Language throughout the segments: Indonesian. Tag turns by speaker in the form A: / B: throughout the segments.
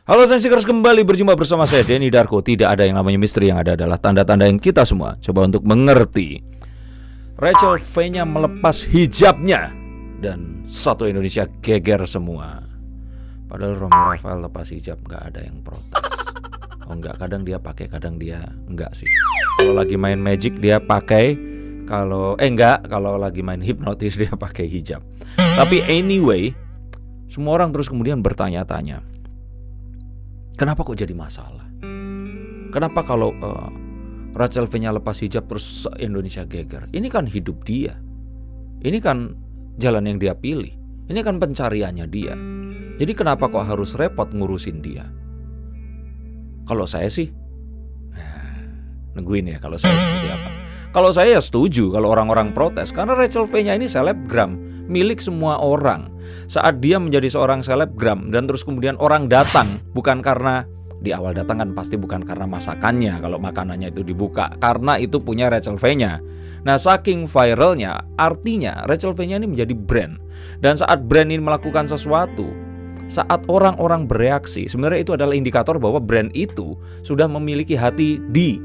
A: Halo Sensikers, kembali berjumpa bersama saya Denny Darko. Tidak ada yang namanya misteri, yang ada adalah tanda-tanda yang kita semua coba untuk mengerti. Rachel V-nya melepas hijabnya dan satu Indonesia geger semua. Padahal Romy Rafael lepas hijab gak ada yang protes. Oh enggak, kadang dia pakai, kadang dia enggak sih. Kalau lagi main magic dia pakai, kalau lagi main hipnotis dia pakai hijab. Tapi anyway, semua orang terus kemudian bertanya-tanya, kenapa kok jadi masalah? Kenapa kalau Rachel V-nya lepas hijab terus Indonesia geger? Ini kan hidup dia. Ini kan jalan yang dia pilih. Ini kan pencariannya dia. Jadi kenapa kok harus repot ngurusin dia? Kalau saya sih nungguin ya kalau saya seperti apa. Kalau saya ya setuju kalau orang-orang protes, karena Rachel V-nya ini selebgram, milik semua orang. Saat dia menjadi seorang selebgram dan terus kemudian orang datang, bukan karena di awal datang kan pasti bukan karena masakannya kalau makanannya itu dibuka, karena itu punya Rachel V-nya. Nah, saking viralnya, artinya Rachel V-nya ini menjadi brand. Dan saat brand ini melakukan sesuatu, saat orang-orang bereaksi, sebenarnya itu adalah indikator bahwa brand itu sudah memiliki hati di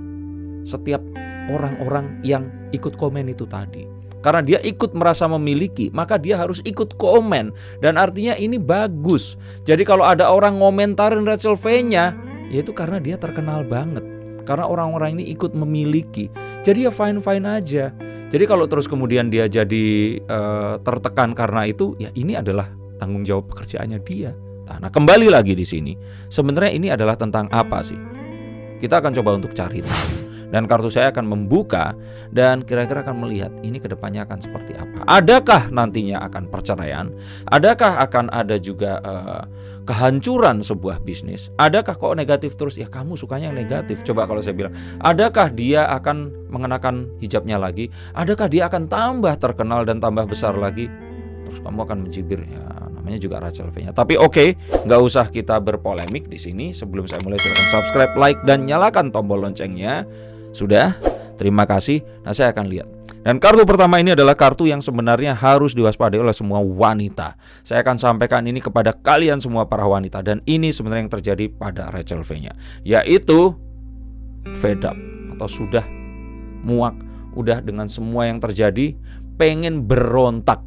A: setiap orang-orang yang ikut komen itu tadi. Karena dia ikut merasa memiliki, maka dia harus ikut komen. Dan artinya ini bagus. Jadi kalau ada orang ngomentarin Rachel V-nya, yaitu karena dia terkenal banget, karena orang-orang ini ikut memiliki. Jadi ya fine-fine aja. Jadi kalau terus kemudian dia jadi tertekan karena itu, ya ini adalah tanggung jawab pekerjaannya dia. Nah, kembali lagi di sini, sebenarnya ini adalah tentang apa sih? Kita akan coba untuk cari tahu. Dan kartu saya akan membuka dan kira-kira akan melihat ini kedepannya akan seperti apa. Adakah nantinya akan perceraian? Adakah akan ada juga kehancuran sebuah bisnis? Adakah kok negatif terus? Ya kamu sukanya yang negatif. Coba kalau saya bilang, adakah dia akan mengenakan hijabnya lagi? Adakah dia akan tambah terkenal dan tambah besar lagi? Terus kamu akan mencibir, ya namanya juga Rachel V-nya. Tapi oke, nggak usah kita berpolemik di sini. Sebelum saya mulai, silakan subscribe, like, dan nyalakan tombol loncengnya. Sudah? Terima kasih. Nah, saya akan lihat. Dan kartu pertama ini adalah kartu yang sebenarnya harus diwaspadai oleh semua wanita. Saya akan sampaikan ini kepada kalian semua para wanita. Dan ini sebenarnya yang terjadi pada Rachel V-nya, yaitu fed up, atau sudah muak, udah dengan semua yang terjadi, pengen berontak.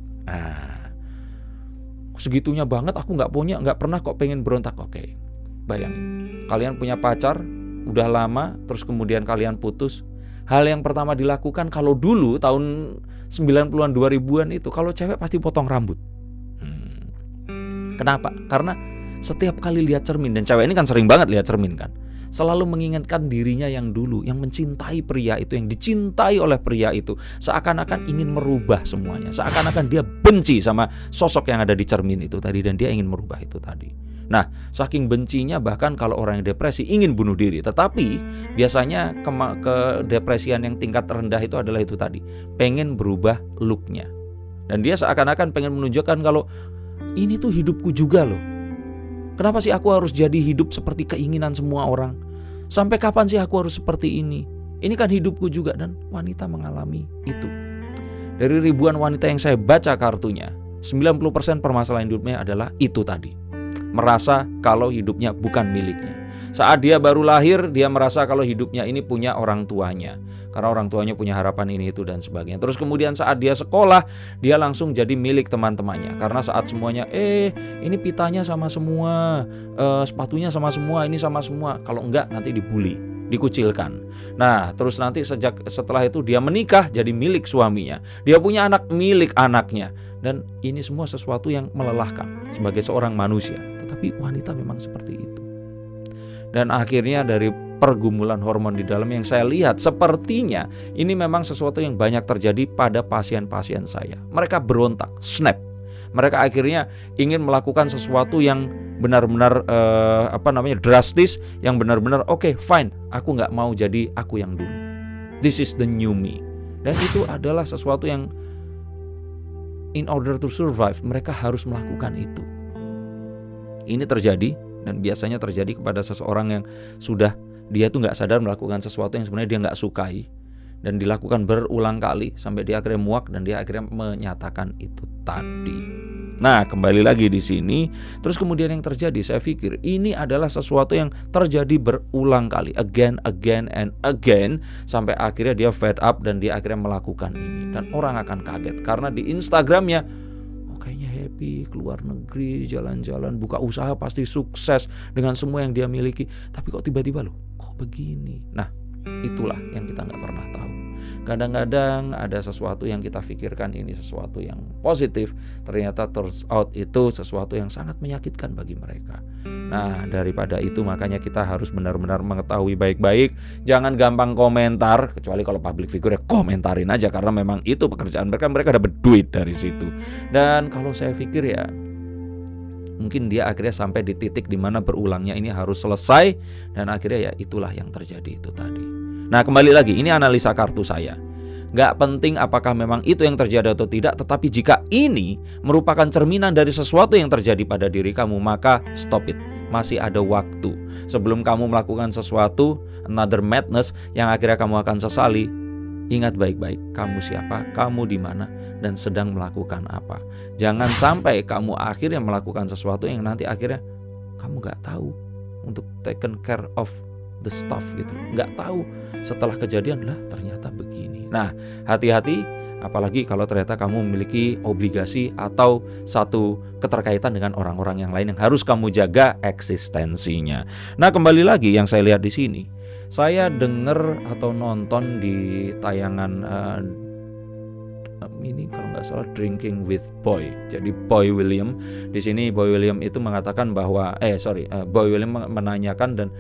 A: Segitunya banget aku nggak pernah kok pengen berontak. Oke, bayangin kalian punya pacar udah lama, terus kemudian kalian putus. Hal yang pertama dilakukan kalau dulu tahun 90-an 2000-an itu, kalau cewek pasti potong rambut. Kenapa? Karena setiap kali lihat cermin, dan cewek ini kan sering banget lihat cermin kan, selalu mengingatkan dirinya yang dulu, yang mencintai pria itu, yang dicintai oleh pria itu, seakan-akan ingin merubah semuanya, seakan-akan dia benci sama sosok yang ada di cermin itu tadi, dan dia ingin merubah itu tadi. Nah, saking bencinya bahkan kalau orang yang depresi ingin bunuh diri. Tetapi biasanya kedepresian yang tingkat rendah itu adalah itu tadi, pengen berubah looknya. Dan dia seakan-akan pengen menunjukkan kalau ini tuh hidupku juga loh. Kenapa sih aku harus jadi hidup seperti keinginan semua orang? Sampai kapan sih aku harus seperti ini? Ini kan hidupku juga. Dan wanita mengalami itu. Dari ribuan wanita yang saya baca kartunya, 90% permasalahan hidupnya adalah itu tadi. Merasa kalau hidupnya bukan miliknya. Saat dia baru lahir, dia merasa kalau hidupnya ini punya orang tuanya, karena orang tuanya punya harapan ini, itu, dan sebagainya. Terus kemudian saat dia sekolah, dia langsung jadi milik teman-temannya. Karena saat semuanya, ini pitanya sama semua, sepatunya sama semua, ini sama semua. Kalau enggak nanti dibully, dikucilkan. Nah, terus nanti setelah itu dia menikah, jadi milik suaminya. Dia punya anak, milik anaknya. Dan ini semua sesuatu yang melelahkan sebagai seorang manusia. Tetapi wanita memang seperti itu. Dan akhirnya dari pergumulan hormon di dalam yang saya lihat, sepertinya ini memang sesuatu yang banyak terjadi pada pasien-pasien saya. Mereka berontak, snap. Mereka akhirnya ingin melakukan sesuatu yang benar-benar drastis, yang benar-benar oke, fine, aku nggak mau jadi aku yang dulu. This is the new me. Dan itu adalah sesuatu yang in order to survive, mereka harus melakukan itu. Ini terjadi, dan biasanya terjadi kepada seseorang yang sudah, dia tuh gak sadar melakukan sesuatu yang sebenarnya dia gak sukai, dan dilakukan berulang kali sampai dia akhirnya muak, dan dia akhirnya menyatakan itu tadi. Nah, kembali lagi di sini, terus kemudian yang terjadi, saya pikir ini adalah sesuatu yang terjadi berulang kali, again and again, sampai akhirnya dia fed up dan dia akhirnya melakukan ini. Dan orang akan kaget karena di Instagramnya, oh kayaknya happy, keluar negeri, jalan-jalan, buka usaha pasti sukses dengan semua yang dia miliki. Tapi kok tiba-tiba loh, kok begini? Nah, itulah yang kita nggak pernah tahu. Kadang-kadang ada sesuatu yang kita pikirkan ini sesuatu yang positif, ternyata turns out itu sesuatu yang sangat menyakitkan bagi mereka. Nah, daripada itu makanya kita harus benar-benar mengetahui baik-baik. Jangan gampang komentar, kecuali kalau public figure ya komentarin aja, karena memang itu pekerjaan mereka dapat duit dari situ. Dan kalau saya pikir ya, mungkin dia akhirnya sampai di titik dimana berulangnya ini harus selesai, dan akhirnya ya itulah yang terjadi itu tadi. Nah, kembali lagi, ini analisa kartu saya. Gak penting apakah memang itu yang terjadi atau tidak, tetapi jika ini merupakan cerminan dari sesuatu yang terjadi pada diri kamu, maka stop it. Masih ada waktu. Sebelum kamu melakukan sesuatu, another madness, yang akhirnya kamu akan sesali, ingat baik-baik, kamu siapa, kamu di mana, dan sedang melakukan apa. Jangan sampai kamu akhirnya melakukan sesuatu yang nanti akhirnya kamu gak tahu untuk taken care of the stuff gitu, nggak tahu setelah kejadian lah ternyata begini. Nah, hati-hati, apalagi kalau ternyata kamu memiliki obligasi atau satu keterkaitan dengan orang-orang yang lain yang harus kamu jaga eksistensinya. Nah, kembali lagi yang saya lihat di sini, saya dengar atau nonton di tayangan ini kalau nggak salah Drinking with Boy. Jadi Boy William di sini, Boy William itu mengatakan bahwa Boy William menanyakan, dan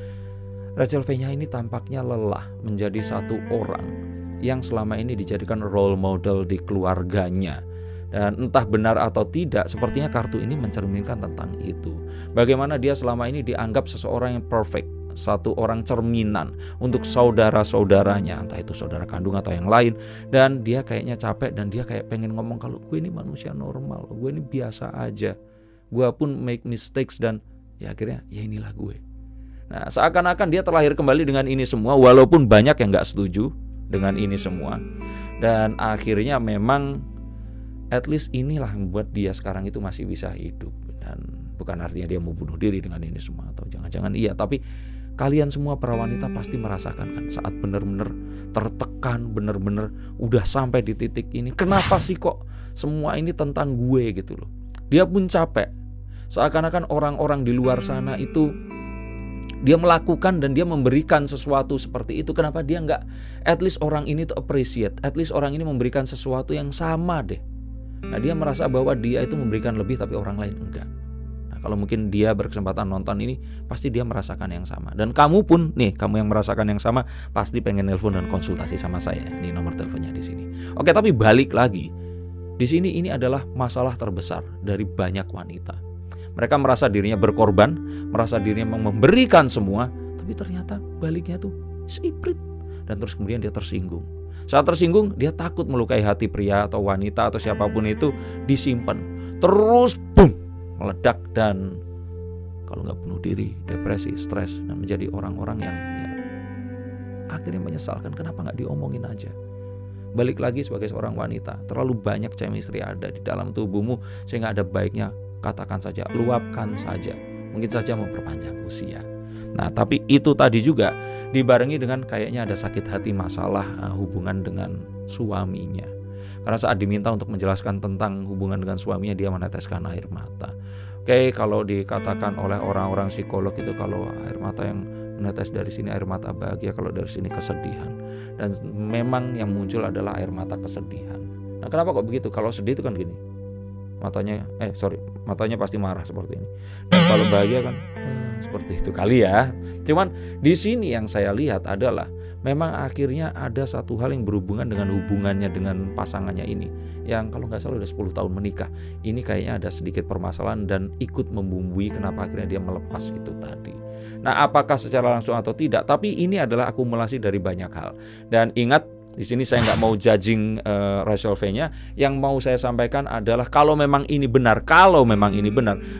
A: Rachel V-nya ini tampaknya lelah menjadi satu orang yang selama ini dijadikan role model di keluarganya. Dan entah benar atau tidak, sepertinya kartu ini mencerminkan tentang itu. Bagaimana dia selama ini dianggap seseorang yang perfect, satu orang cerminan untuk saudara-saudaranya, entah itu saudara kandung atau yang lain. Dan dia kayaknya capek dan dia kayak pengen ngomong kalau gue ini manusia normal, gue ini biasa aja, gue pun make mistakes, dan ya akhirnya ya inilah gue. Nah, seakan-akan dia terlahir kembali dengan ini semua, walaupun banyak yang gak setuju dengan ini semua. Dan akhirnya memang at least inilah yang membuat dia sekarang itu masih bisa hidup. Dan bukan artinya dia mau bunuh diri dengan ini semua, atau jangan-jangan iya. Tapi kalian semua para wanita pasti merasakan kan, saat benar-benar tertekan, benar-benar udah sampai di titik ini, kenapa sih kok semua ini tentang gue gitu loh. Dia pun capek. Seakan-akan orang-orang di luar sana itu dia melakukan dan dia memberikan sesuatu seperti itu. Kenapa dia nggak at least orang ini tuh appreciate, at least orang ini memberikan sesuatu yang sama deh. Nah, dia merasa bahwa dia itu memberikan lebih tapi orang lain enggak. Nah, kalau mungkin dia berkesempatan nonton ini, pasti dia merasakan yang sama. Dan kamu pun nih, kamu yang merasakan yang sama pasti pengen nelpon dan konsultasi sama saya. Ini nomor teleponnya di sini. Oke, tapi balik lagi. Di sini ini adalah masalah terbesar dari banyak wanita. Mereka merasa dirinya berkorban, merasa dirinya memberikan semua, tapi ternyata baliknya tuh siprit. Dan terus kemudian dia tersinggung. Saat tersinggung, dia takut melukai hati pria atau wanita atau siapapun itu, disimpan. Terus boom, meledak, dan kalau nggak bunuh diri, depresi, stres, dan menjadi orang-orang yang ya, akhirnya menyesalkan kenapa nggak diomongin aja. Balik lagi sebagai seorang wanita, terlalu banyak chemistry ada di dalam tubuhmu sehingga ada baiknya katakan saja, luapkan saja. Mungkin saja memperpanjang usia. Nah, tapi itu tadi juga dibarengi dengan kayaknya ada sakit hati, masalah hubungan dengan suaminya. Karena saat diminta untuk menjelaskan tentang hubungan dengan suaminya, dia meneteskan air mata. Oke, kalau dikatakan oleh orang-orang psikolog itu, kalau air mata yang menetes dari sini air mata bahagia, kalau dari sini kesedihan. Dan memang yang muncul adalah air mata kesedihan. Nah, kenapa kok begitu? Kalau sedih itu kan gini, matanya pasti marah seperti ini. Dan kalau bahagia kan seperti itu kali ya. Cuman di sini yang saya lihat adalah memang akhirnya ada satu hal yang berhubungan dengan hubungannya dengan pasangannya ini, yang kalau nggak salah udah 10 tahun menikah. Ini kayaknya ada sedikit permasalahan dan ikut membumbui kenapa akhirnya dia melepas itu tadi. Nah, apakah secara langsung atau tidak, tapi ini adalah akumulasi dari banyak hal. Dan ingat, di sini saya nggak mau judging Rachel V-nya. Yang mau saya sampaikan adalah kalau memang ini benar,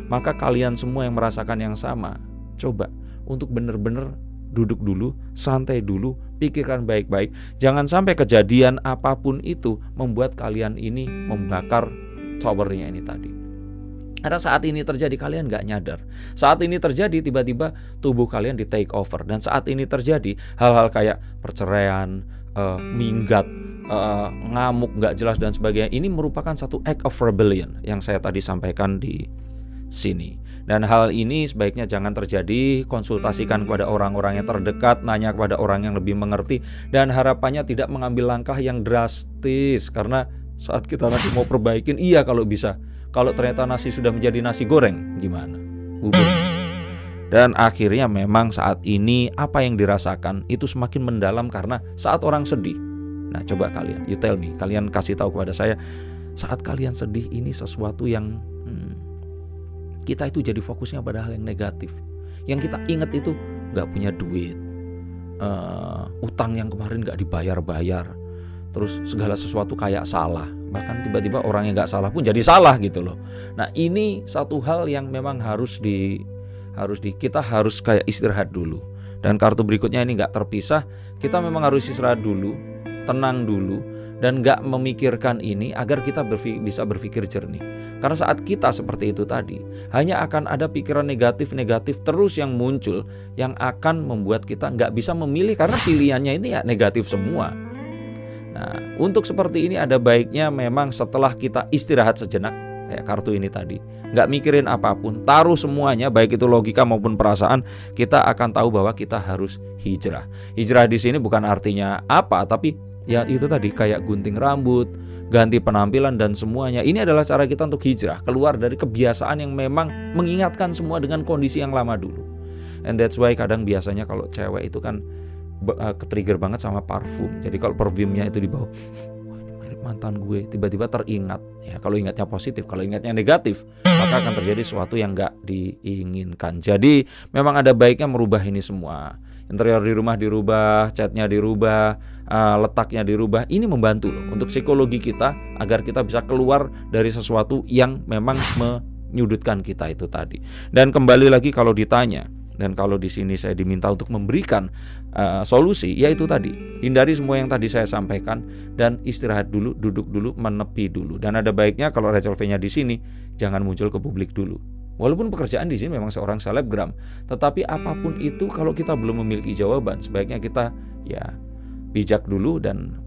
A: maka kalian semua yang merasakan yang sama, coba untuk benar-benar duduk dulu, santai dulu, pikirkan baik-baik. Jangan sampai kejadian apapun itu membuat kalian ini membakar towernya ini tadi. Karena saat ini terjadi kalian nggak nyadar. Saat ini terjadi tiba-tiba tubuh kalian di take over. Dan saat ini terjadi hal-hal kayak perceraian, minggat, ngamuk nggak jelas dan sebagainya. Ini merupakan satu act of rebellion yang saya tadi sampaikan di sini. Dan hal ini sebaiknya jangan terjadi. Konsultasikan kepada orang-orang yang terdekat, nanya kepada orang yang lebih mengerti, dan harapannya tidak mengambil langkah yang drastis. Karena saat kita nanti mau perbaikin, iya kalau bisa. Kalau ternyata nasi sudah menjadi nasi goreng, gimana? Buburnya. Dan akhirnya memang saat ini apa yang dirasakan itu semakin mendalam karena saat orang sedih. Nah coba kalian, you tell me, kalian kasih tahu kepada saya, saat kalian sedih ini sesuatu yang kita itu jadi fokusnya pada hal yang negatif. Yang kita ingat itu gak punya duit, utang yang kemarin gak dibayar-bayar, terus segala sesuatu kayak salah. Bahkan tiba-tiba orang yang gak salah pun jadi salah gitu loh. Nah ini satu hal yang memang kita harus kayak istirahat dulu. Dan kartu berikutnya ini gak terpisah. Kita memang harus istirahat dulu, tenang dulu, dan gak memikirkan ini agar kita bisa berpikir jernih. Karena saat kita seperti itu tadi, hanya akan ada pikiran negatif-negatif terus yang muncul, yang akan membuat kita gak bisa memilih karena pilihannya ini ya negatif semua. Nah, untuk seperti ini ada baiknya memang setelah kita istirahat sejenak, kayak kartu ini tadi, gak mikirin apapun, taruh semuanya, baik itu logika maupun perasaan, kita akan tahu bahwa kita harus hijrah. Hijrah di sini bukan artinya apa, tapi ya itu tadi kayak gunting rambut, ganti penampilan dan semuanya. Ini adalah cara kita untuk hijrah, keluar dari kebiasaan yang memang mengingatkan semua dengan kondisi yang lama dulu. And that's why kadang biasanya kalau cewek itu kan ketrigger banget sama parfum. Jadi kalau parfumnya itu dibawa, wah ini mirip mantan gue, tiba-tiba teringat. Ya kalau ingatnya positif, kalau ingatnya negatif, maka akan terjadi sesuatu yang gak diinginkan. Jadi memang ada baiknya merubah ini semua. Interior di rumah dirubah, catnya dirubah, letaknya dirubah. Ini membantu loh untuk psikologi kita agar kita bisa keluar dari sesuatu yang memang menyudutkan kita itu tadi. Dan kembali lagi kalau ditanya, dan kalau di sini saya diminta untuk memberikan solusi, yaitu tadi hindari semua yang tadi saya sampaikan dan istirahat dulu, duduk dulu, menepi dulu. Dan ada baiknya kalau Rachel V-nya di sini jangan muncul ke publik dulu. Walaupun pekerjaan di sini memang seorang selebgram, tetapi apapun itu kalau kita belum memiliki jawaban, sebaiknya kita ya bijak dulu dan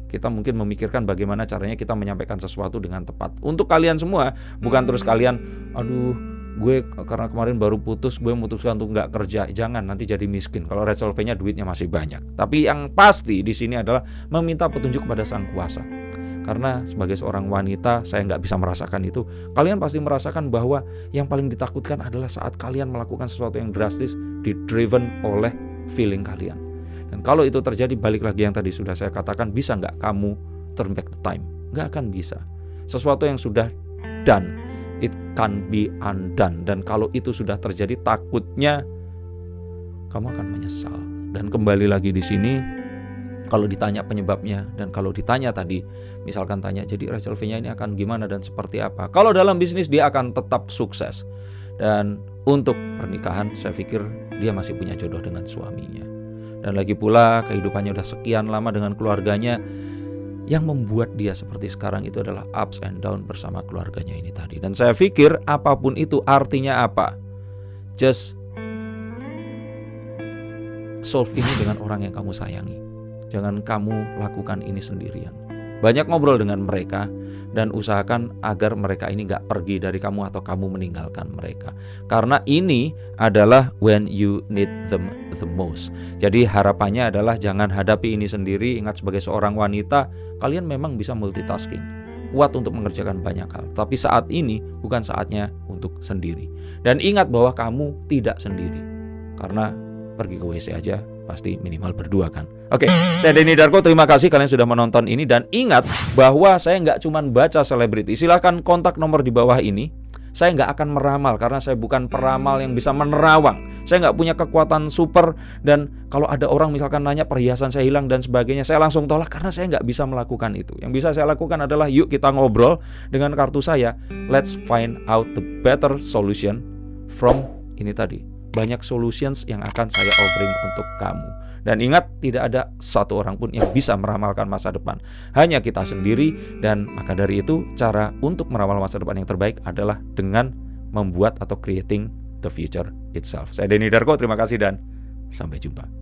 A: kita mungkin memikirkan bagaimana caranya kita menyampaikan sesuatu dengan tepat. Untuk kalian semua, bukan terus kalian, aduh gue karena kemarin baru putus, gue memutuskan untuk nggak kerja. Jangan, nanti jadi miskin. Kalau Rachel V-nya duitnya masih banyak. Tapi yang pasti di sini adalah meminta petunjuk kepada Sang Kuasa. Karena sebagai seorang wanita, saya nggak bisa merasakan itu. Kalian pasti merasakan bahwa yang paling ditakutkan adalah saat kalian melakukan sesuatu yang drastis, di-driven oleh feeling kalian. Dan kalau itu terjadi, balik lagi yang tadi sudah saya katakan, bisa nggak kamu turn back the time? Nggak akan bisa. Sesuatu yang sudah done, it can be undone. Dan kalau itu sudah terjadi, takutnya kamu akan menyesal. Dan kembali lagi di sini, kalau ditanya penyebabnya, dan kalau ditanya tadi, misalkan tanya, jadi Rachel V-nya ini akan gimana dan seperti apa? Kalau dalam bisnis dia akan tetap sukses. Dan untuk pernikahan, saya pikir dia masih punya jodoh dengan suaminya. Dan lagi pula kehidupannya udah sekian lama dengan keluarganya. Yang membuat dia seperti sekarang itu adalah ups and down bersama keluarganya ini tadi. Dan saya pikir apapun itu artinya apa? Just solve ini dengan orang yang kamu sayangi. Jangan kamu lakukan ini sendirian. Banyak ngobrol dengan mereka dan usahakan agar mereka ini gak pergi dari kamu atau kamu meninggalkan mereka. Karena ini adalah when you need them the most. Jadi harapannya adalah jangan hadapi ini sendiri. Ingat, sebagai seorang wanita, kalian memang bisa multitasking, kuat untuk mengerjakan banyak hal. Tapi saat ini bukan saatnya untuk sendiri. Dan ingat bahwa kamu tidak sendiri. Karena pergi ke WC aja pasti minimal berdua kan. Oke, saya Denny Darko, terima kasih kalian sudah menonton ini. Dan ingat bahwa saya nggak cuma baca selebriti. Silahkan kontak nomor di bawah ini. Saya nggak akan meramal karena saya bukan peramal yang bisa menerawang. Saya nggak punya kekuatan super. Dan kalau ada orang misalkan nanya perhiasan saya hilang dan sebagainya, saya langsung tolak karena saya nggak bisa melakukan itu. Yang bisa saya lakukan adalah yuk kita ngobrol dengan kartu saya. Let's find out the better solution from ini tadi, banyak solutions yang akan saya offering untuk kamu. Dan ingat, tidak ada satu orang pun yang bisa meramalkan masa depan, hanya kita sendiri. Dan maka dari itu, cara untuk meramal masa depan yang terbaik adalah dengan membuat atau creating the future itself. Saya Denny Darko, terima kasih dan sampai jumpa.